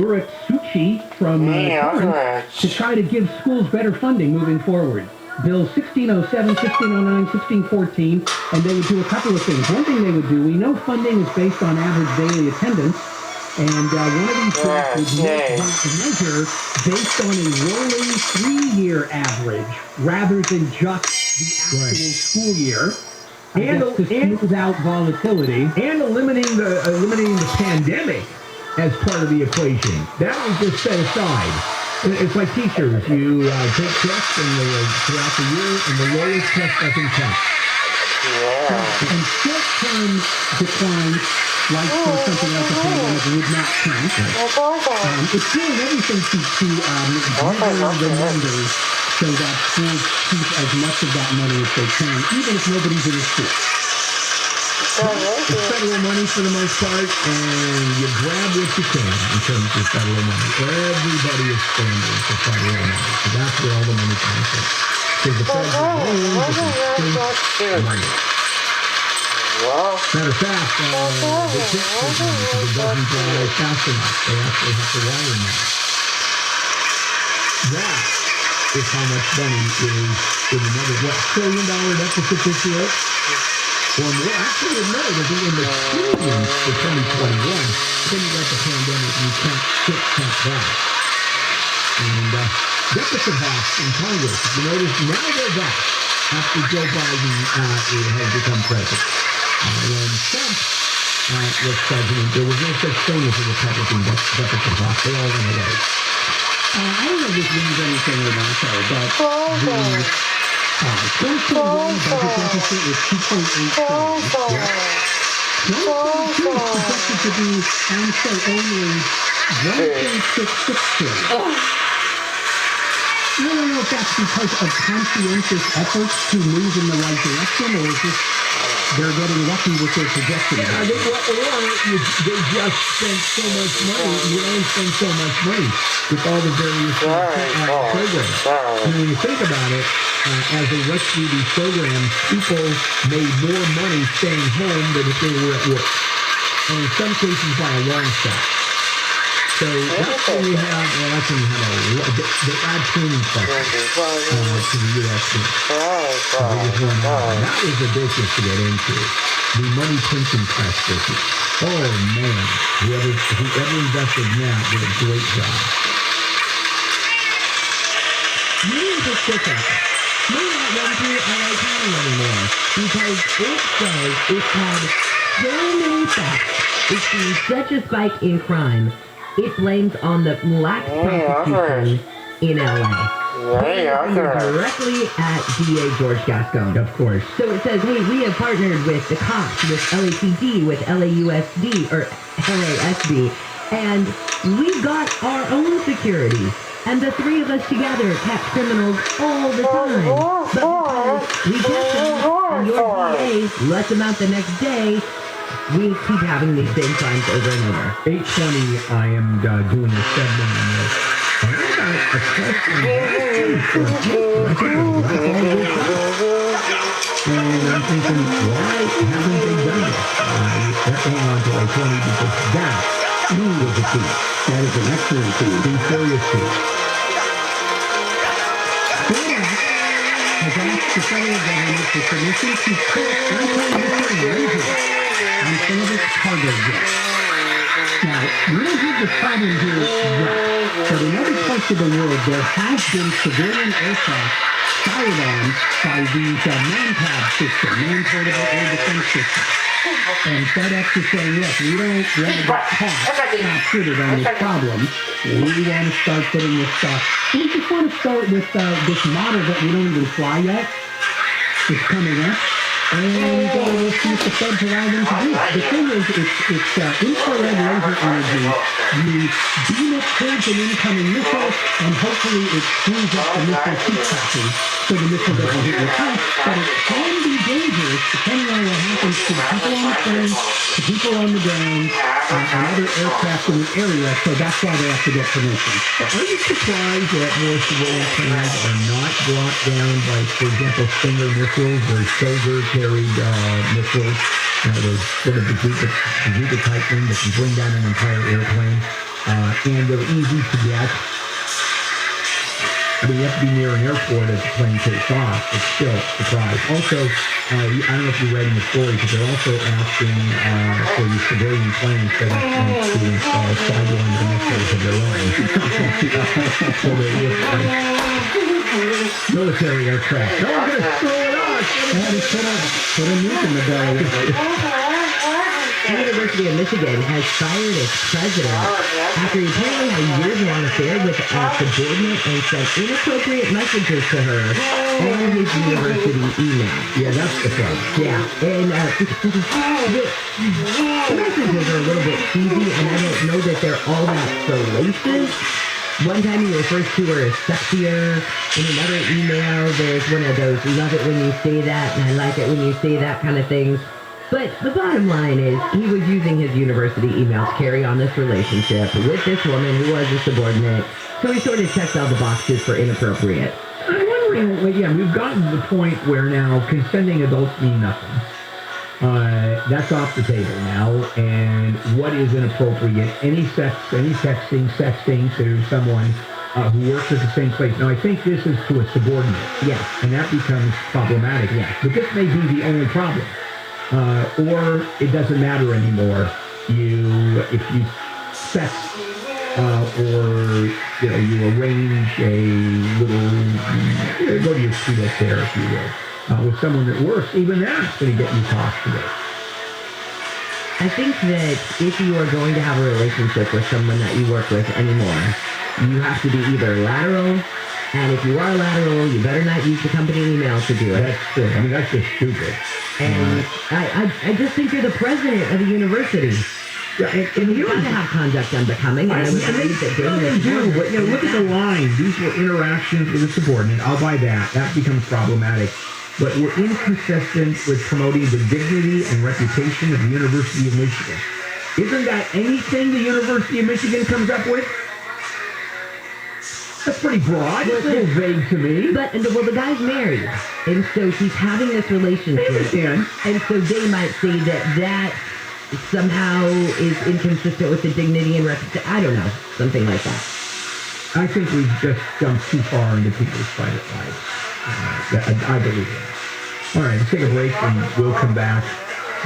Suchi from Florence to try to give schools better funding moving forward. Bill 1607, 1609, 1614, and they would do a couple of things. One thing they would do, we know funding is based on average daily attendance, and one of these things would measure based on a rolling 3-year average rather than just the actual school year. And to smooth out volatility. And eliminating the pandemic as part of the equation. That was just set aside. It's like teachers. You take tests throughout the year, and the lowest test doesn't count. And short-term decline, like for something like a pandemic, would not count. It's doing everything to measure the numbers so that schools keep as much of that money as they can, even if nobody's in the school. It's federal money for the most part, and you grab what you can in terms of federal money. Everybody is scrambling for federal money, so that's where all the money comes from. Because the federal money. Matter of fact, the tip program, because it doesn't go fast enough, they actually have to wire money. That is how much money is in another, $1 trillion deficit this year? Or more. Actually, no, it'll be in the trillions for 2021. Then you got the pandemic and you can't that. And deficit hawks in Congress, if you notice, now they're back after Joe Biden has become president. When Trump was president, there was no such thing as a Republican deficit hawk. They all went away. I don't know if this means anything or not, but the 2021 budget deficit was $2.8 trillion. 2022 is projected to be, only $1.66 trillion. I don't know if that's because of conscientious efforts to move in the right direction, or is this they're getting lucky with their projections? Yeah, they just spent so much money. You only spend so much money with all the various programs. And when you think about it, as they went through these programs, people made more money staying home than if they were at work. And in some cases by a long shot. So that's when we have, they add training pressure to the U.S. That was a business to get into. The money printing press business. Oh man, whoever invested in that did a great job. Millions of stickers may not run through LA County anymore because it says it's had so many thefts. It's seen such a spike in crime. It blames on the lax prosecution in LA. Directly at DA George Gascon. Of course. So it says, hey, we have partnered with the cops, with LAPD, with LAUSD, or LASD, and we've got our own security. And the three of us together catch criminals all the time. But because we catch them, and your DA lets them out the next day, we keep having these same crimes over and over. 8:20, I am doing the segment on this. And I got a question. And I'm thinking, why haven't they done this? They're hanging on to 8:20 because that was a key. That is an excellent key. Be serious key. Has asked the federal government for permission to put anti-missile lasers on some of its cargo jets. Now, we don't have this problem here yet, but in other parts of the world, there has been civilian aircraft fired on by these man-portable air defense systems. And FedEx is saying, look, we don't want to get caught not-footed on this problem. We want to start putting this stuff. We just want to start with this model that we don't even fly yet. It's coming up. And we'll see if the feds allow them to do it. The thing is, it's infrared laser energy. You beam it towards an incoming missile, and hopefully it screws up the missile seat tracking so the missile doesn't hit your tank. But it can be dangerous depending on what happens to the people on the plane, the people on the ground, and other aircraft in the area. So that's why they have to get permission. Are you surprised that more civilian planes are not brought down by, for example, Stinger missiles or shoulder-carried missiles? Those sort of bazooka type thing that can bring down an entire airplane. And they're easy to get. I mean, you have to be near an airport as the plane takes off. It's still a surprise. Also, I don't know if you read in the story, but they're also asking for these civilian planes that to install sideline missiles of their own. So they look like military aircraft. No, I'm going to throw it on. Put a nuke in the belly. The University of Michigan has fired its president after he apparently had a years-long affair with a subordinate and sent inappropriate messages to her on his university email. Yeah, that's the problem. Yeah, and the messages are a little bit cheesy, and I don't know that they're all that salacious. One time he refers to her as sexier. In another email, there's one of those, love it when you say that, and I like it when you say that kind of things. But the bottom line is he was using his university email to carry on this relationship with this woman who was a subordinate. So he sort of checked all the boxes for inappropriate. I'm wondering, we've gotten to the point where now consenting adults mean nothing. That's off the table now. And what is inappropriate? Any sexting to someone who works at the same place. Now, I think this is to a subordinate. Yes. And that becomes problematic. Yes. But this may be the only problem. Or it doesn't matter anymore. If you sex or you arrange a little, go to your pseudo care, if you will, with someone that works, even that's going to get you tossed today. I think that if you are going to have a relationship with someone that you work with anymore, you have to be either lateral, and if you are lateral, you better not use the company email to do it. That's true. I mean, that's just stupid. And I just think you're the president of the university. Yeah, and You got to have conduct unbecoming. And I would believe that they do, but look at the line. These were interactions with a subordinate. I'll buy that. That becomes problematic. But we're inconsistent with promoting the dignity and reputation of the University of Michigan. Isn't that anything the University of Michigan comes up with? That's pretty broad. It's a little vague to me. But, the guy's married, and so he's having this relationship. I understand. And so they might say that somehow is inconsistent with the dignity and reputation. I don't know, something like that. I think we've just jumped too far into people's private lives. I believe that. All right, let's take a break, and we'll come back,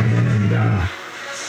and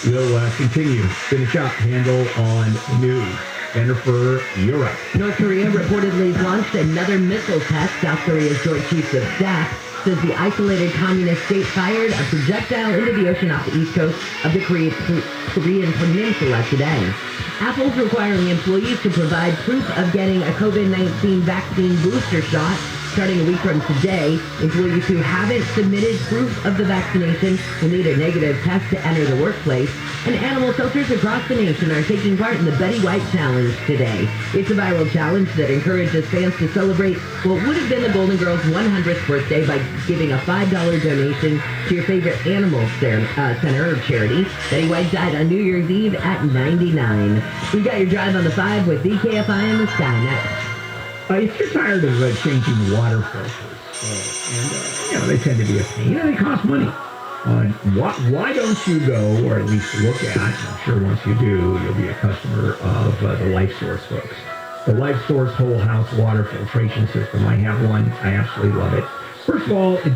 we'll continue. Finish up, handle on the news. Jennifer, you're up. North Korea reportedly launched another missile test. South Korea's Joint Chiefs of Staff says the isolated communist state fired a projectile into the ocean off the east coast of the Korean peninsula today. Apple's requiring employees to provide proof of getting a COVID-19 vaccine booster shot. Starting a week from today, employees who haven't submitted proof of the vaccination will need a negative test to enter the workplace. And animal shelters across the nation are taking part in the Betty White Challenge today. It's a viral challenge that encourages fans to celebrate what would have been the Golden Girls' 100th birthday by giving a $5 donation to your favorite animal center or charity. Betty White died on New Year's Eve at 99. We got your drive on the 5 with the Kfi Am the Sky Next. If you're tired of changing water filters, and they tend to be a pain, and they cost money. Why don't you go, or at least look at, I'm sure once you do, you'll be a customer of the Life Source folks. The Life Source whole house water filtration system. I have one. I absolutely love it. First of all, it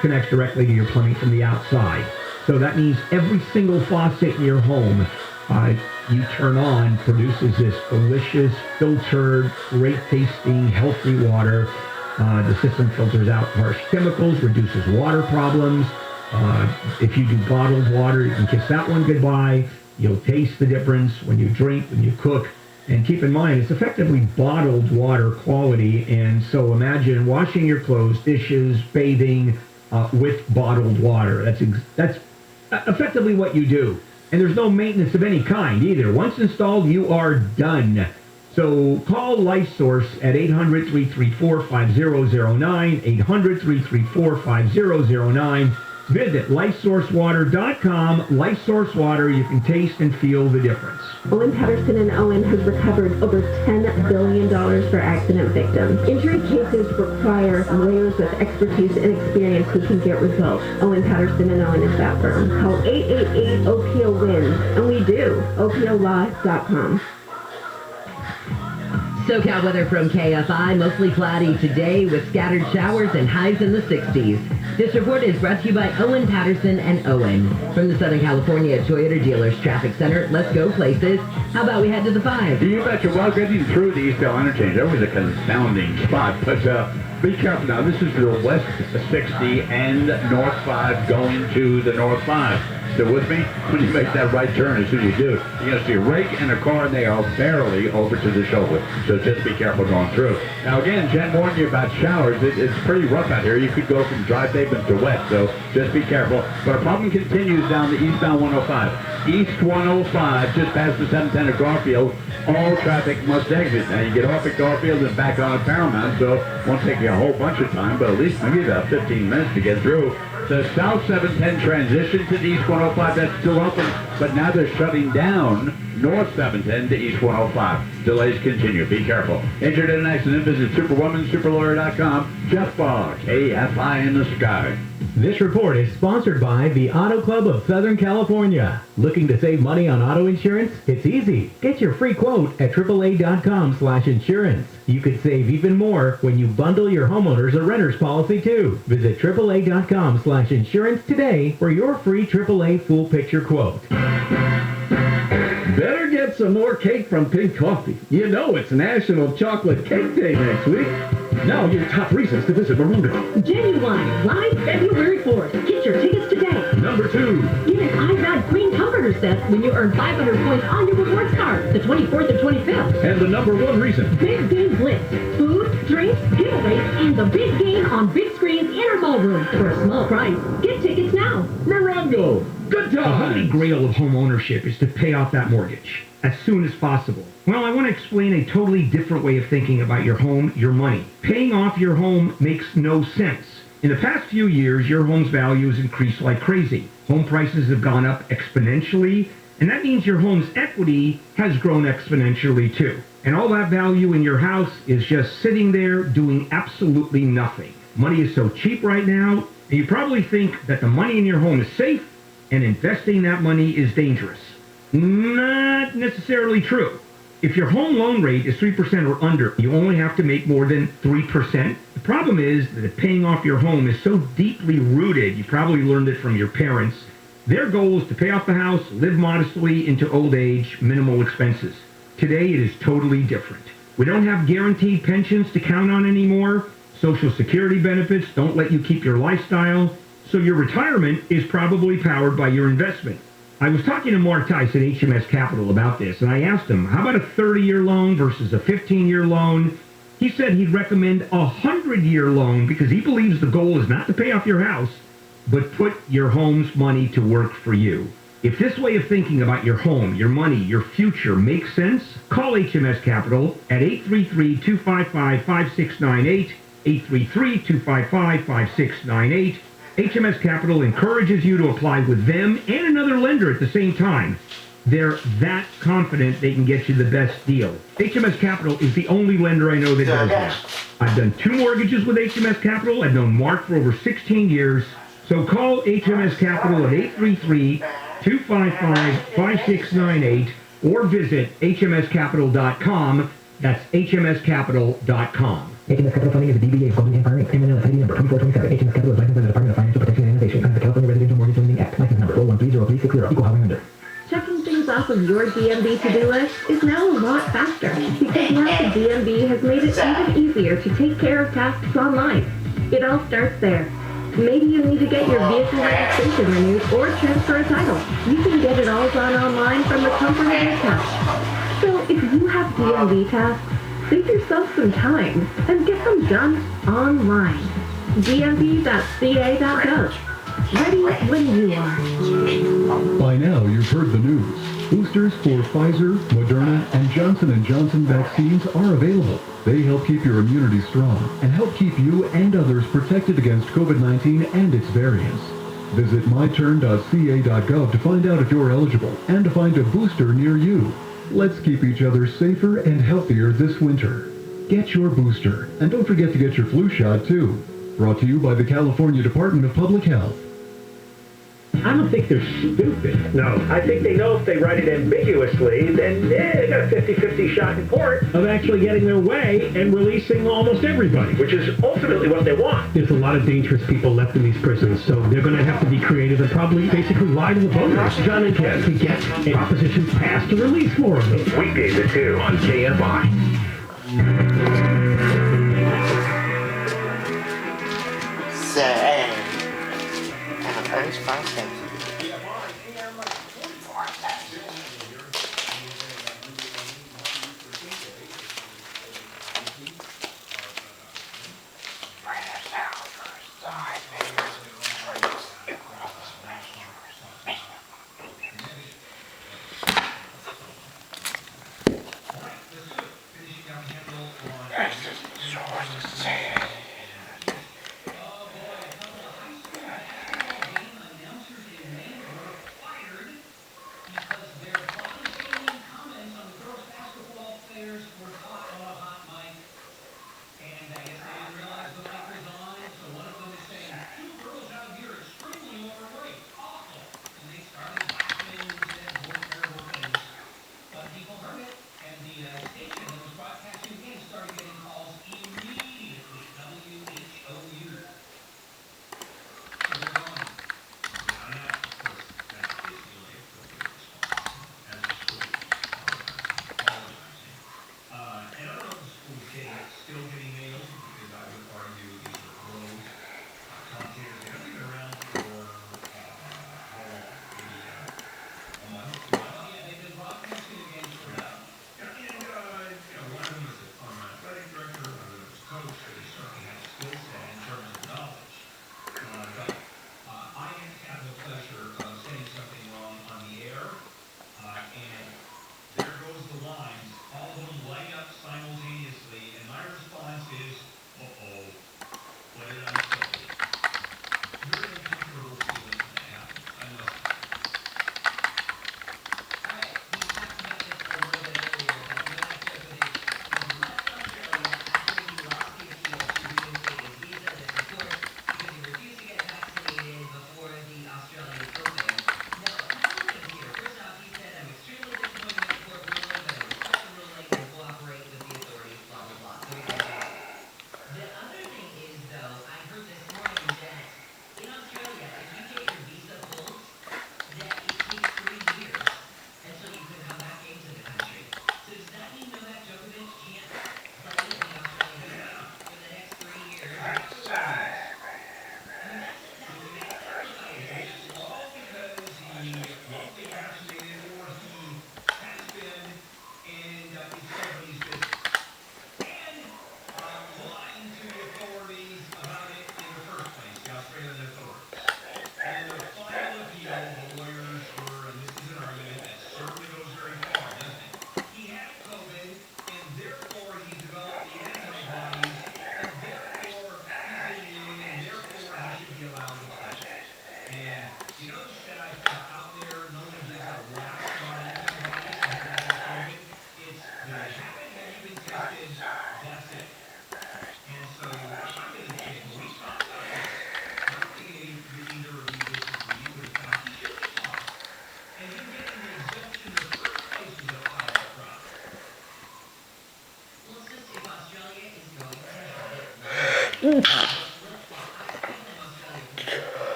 connects directly to your plumbing from the outside. So that means every single faucet in your home you turn on produces this delicious, filtered, great-tasting, healthy water. The system filters out harsh chemicals, reduces water problems. If you do bottled water, you can kiss that one goodbye. You'll taste the difference when you drink, when you cook. And keep in mind, it's effectively bottled water quality. And so imagine washing your clothes, dishes, bathing with bottled water. That's effectively what you do. And there's no maintenance of any kind either. Once installed, you are done. So call LifeSource at 800-334-5009, 800-334-5009. Visit LifeSourceWater.com. LifeSource Water, you can taste and feel the difference. Owen Patterson and Owen has recovered over $10 billion for accident victims. Injury cases require lawyers with expertise and experience who can get results. Owen Patterson and Owen is that firm. Call 888-OPO-WINS, and we do. OPOLaw.com. SoCal weather from KFI, mostly cloudy today with scattered showers and highs in the 60s. This report is brought to you by Owen Patterson and Owen. From the Southern California Toyota Dealers Traffic Center, let's go places. How about we head to the 5? You betcha. Well, getting through the Eastdale Interchange, that was a confounding spot, but be careful now. This is the West 60 and North 5 going to the North 5. Still with me? When you make that right turn, as soon as you do, you're going to see a rake and a car, and they are barely over to the shoulder. So just be careful going through. Now, again, Jen warned you about showers. It's pretty rough out here. You could go from dry pavement to wet, so just be careful. But a problem continues down the eastbound 105. East 105, just past the 710 of Garfield, all traffic must exit. Now, you get off at Garfield and back on at Paramount, so it won't take you a whole bunch of time, but at least maybe about 15 minutes to get through. The South 710 transition to the East 105, that's still open, but now they're shutting down North 710 to East 105. Delays continue. Be careful. Injured in an accident, visit superwomansuperlawyer.com. Jeff Barr, KFI in the sky. This report is sponsored by the Auto Club of Southern California. Looking to save money on auto insurance? It's easy. Get your free quote at AAA.com/insurance. You could save even more when you bundle your homeowner's or renter's policy too. Visit AAA.com/insurance today for your free AAA full picture quote. Better get some more cake from Pink Coffee. You know it's National Chocolate Cake Day next week. Now your top reasons to visit Maruga. Genuine, live February 4th. Get your tickets today. Number 2. Get an iPad Green Comforter set when you earn 500 points on your rewards card, the 24th and 25th. And the number 1 reason. Big Game Blitz. Food, drinks, giveaways, and the big game on big screens in our ballroom for a small price. Get tickets now. Morongo. Good The holy times. grail of home ownership is to pay off that mortgage as soon as possible. Well, I want to explain a totally different way of thinking about your home, your money. Paying off your home makes no sense. In the past few years, your home's value has increased like crazy. Home prices have gone up exponentially, and that means your home's equity has grown exponentially too. And all that value in your house is just sitting there doing absolutely nothing. Money is so cheap right now, and you probably think that the money in your home is safe, and investing that money is dangerous. Not necessarily true. If your home loan rate is 3% or under, you only have to make more than 3%. The problem is that paying off your home is so deeply rooted, you probably learned it from your parents. Their goal is to pay off the house, live modestly into old age, minimal expenses. Today it is totally different. We don't have guaranteed pensions to count on anymore. Social Security benefits don't let you keep your lifestyle. So your retirement is probably powered by your investment. I was talking to Mark Tice at HMS Capital about this, and I asked him, how about a 30-year loan versus a 15-year loan? He said he'd recommend a 100-year loan because he believes the goal is not to pay off your house, but put your home's money to work for you. If this way of thinking about your home, your money, your future makes sense, call HMS Capital at 833-255-5698, 833-255-5698. HMS Capital encourages you to apply with them and another lender at the same time. They're that confident they can get you the best deal. HMS Capital is the only lender I know that does that. I've done 2 mortgages with HMS Capital. I've known Mark for over 16 years. So call HMS Capital at 833-255-5698 or visit hmscapital.com. That's hmscapital.com. HMS Capital Funding is a DBA of Golden Empire Inc. MNL ID number 2427. HMS Capital is licensed by the Department of Financial Protection and Innovation under the California Residential Mortgage Lending Act. License number 4130360. Equal housing lender. Checking things off of your DMV to-do list is now a lot faster because now the DMV has made it even easier to take care of tasks online. It all starts there. Maybe you need to get your vehicle registration renewed or transfer a title. You can get it all done online from the comfort of your couch. So if you have DMV tasks, save yourself some time and get them done online. dmv.ca.gov. Ready when you are. By now, you've heard the news. Boosters for Pfizer, Moderna, and Johnson & Johnson vaccines are available. They help keep your immunity strong and help keep you and others protected against COVID-19 and its variants. Visit myturn.ca.gov to find out if you're eligible and to find a booster near you. Let's keep each other safer and healthier this winter. Get your booster, and don't forget to get your flu shot too. Brought to you by the California Department of Public Health. I don't think they're stupid. No. I think they know if they write it ambiguously, then they got a 50-50 shot in court of actually getting their way and releasing almost everybody, which is ultimately what they want. There's a lot of dangerous people left in these prisons, so they're going to have to be creative and probably basically lie to the voters, John and Ken, to get propositions passed to release more of them. Weekdays at 2 on KFI.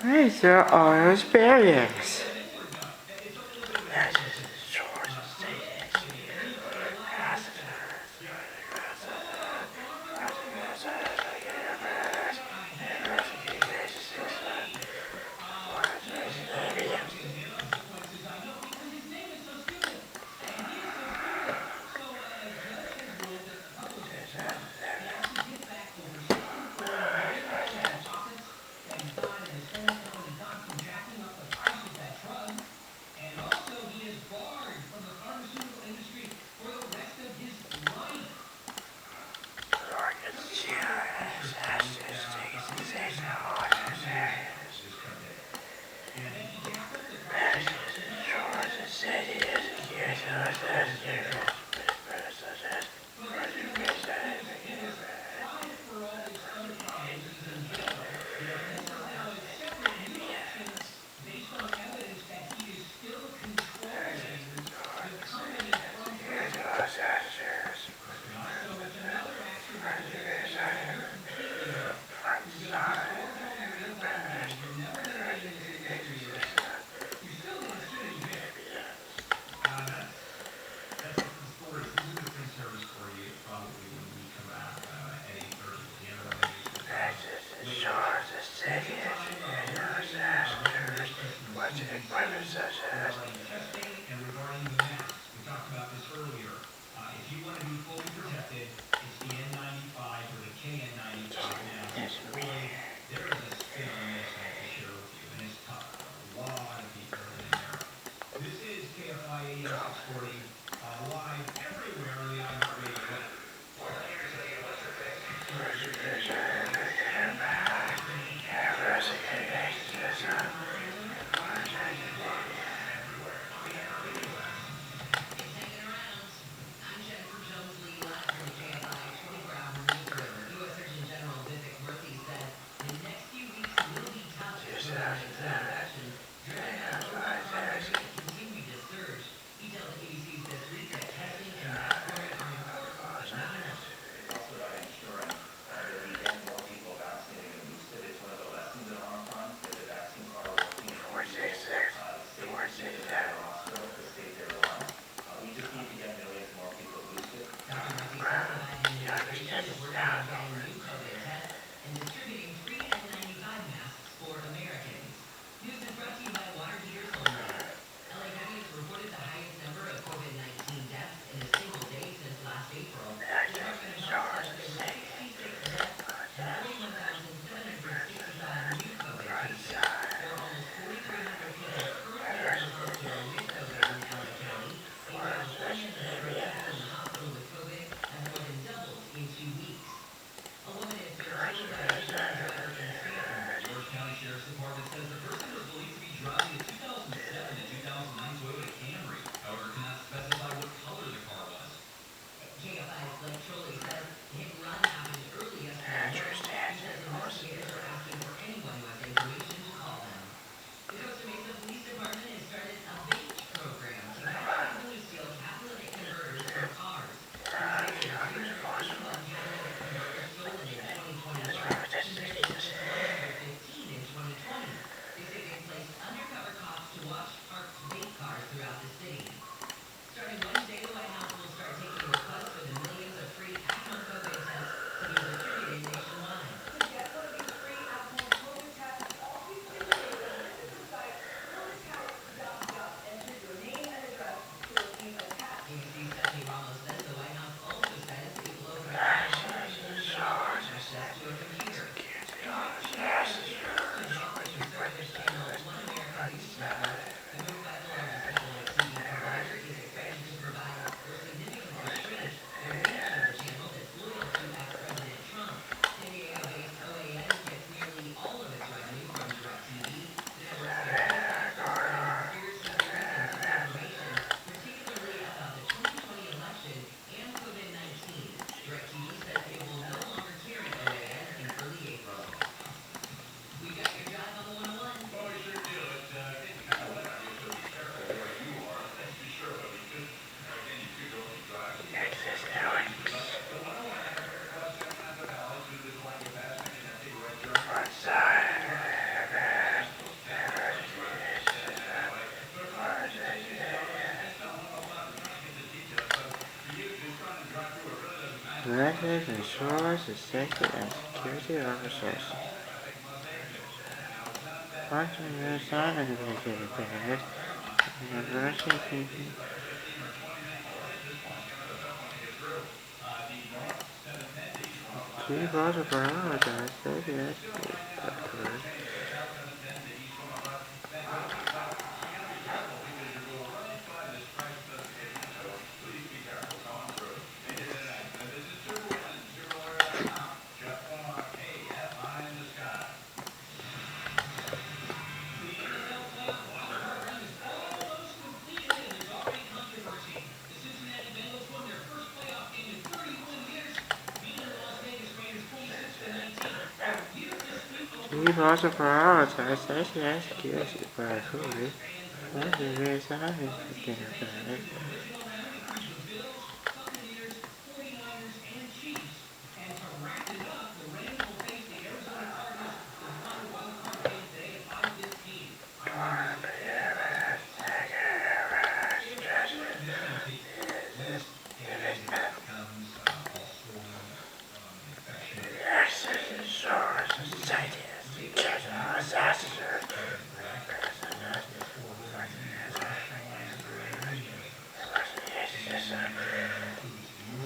Where's your oil experience? regarding testing and regarding the masks. We talked about this earlier. If you want to be fully protected, it's the N95 or the KN95 mask. Boy, there is a spin on this I have to share with you, and it's tough. A lot of people are in there. This is KFI AM 640, live everywhere on the iHeartRadio app. Directors, insurers, safety, and security officers. Watching the sign of the bed. University. Key was a prioritize, safety, and security. He was a prioritize safety and security by Cooley. What is the reason he's getting back?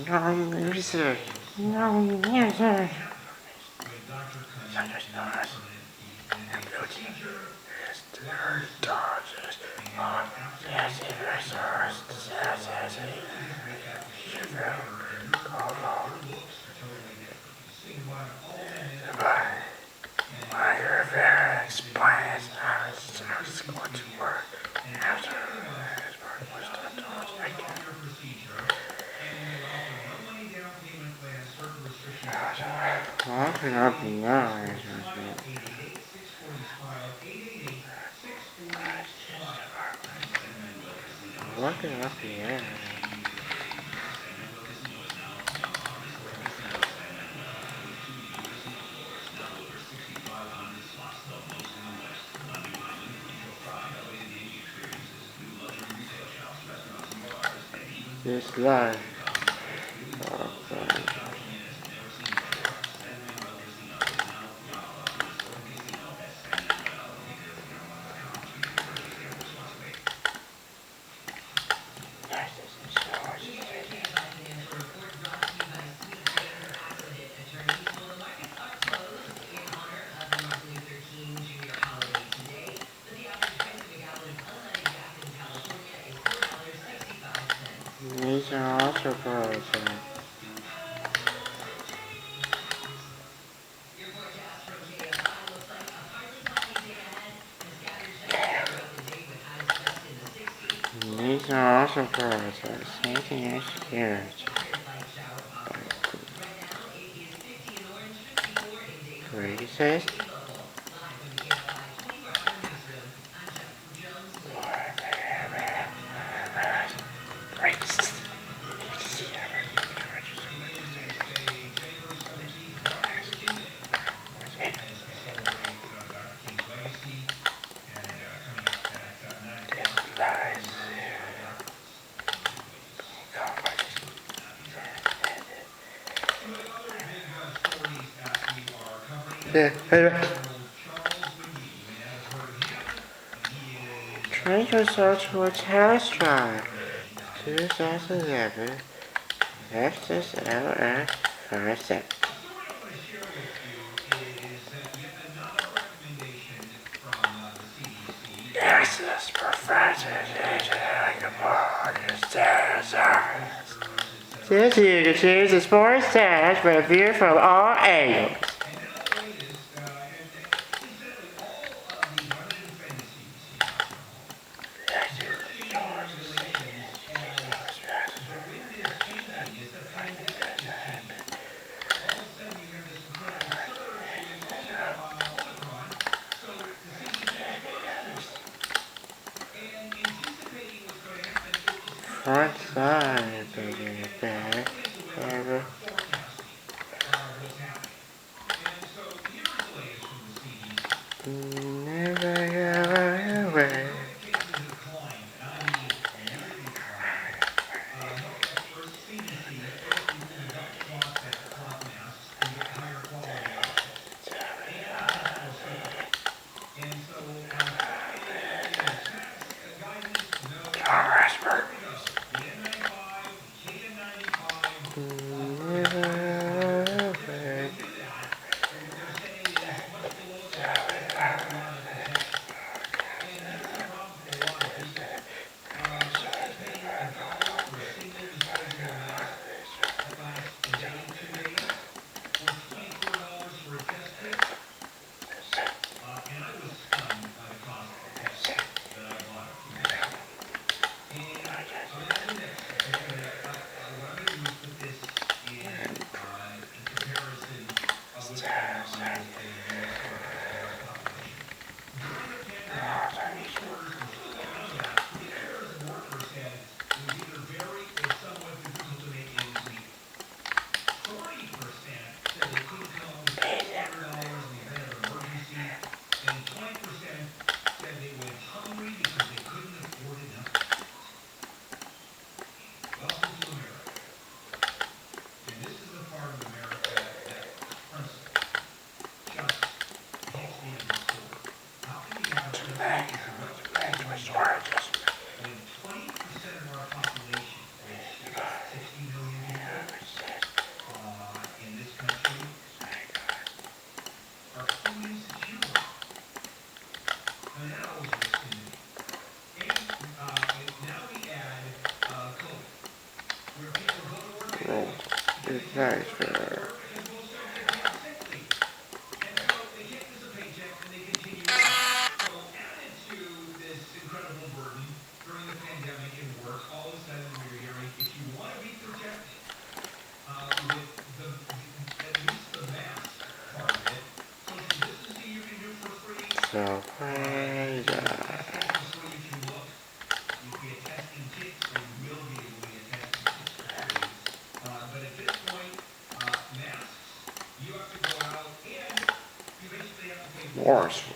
No music. No music. Thunderstorms and beauty is to her daughters on fancy resource necessity. My revere explains how it's going to work after his work was done towards I can. Walking up the yard. Walking up the yard. This life. These are also powertrains. These are also powertrains. Safety and security. Braces. Trying to result to a test drive. 2011 Lexus LS 57. Lexus perfected this you can choose the sports dash with a view from all angles. Front side, baby, back, ever. Never go away. Nice fair. So crazy. Morris.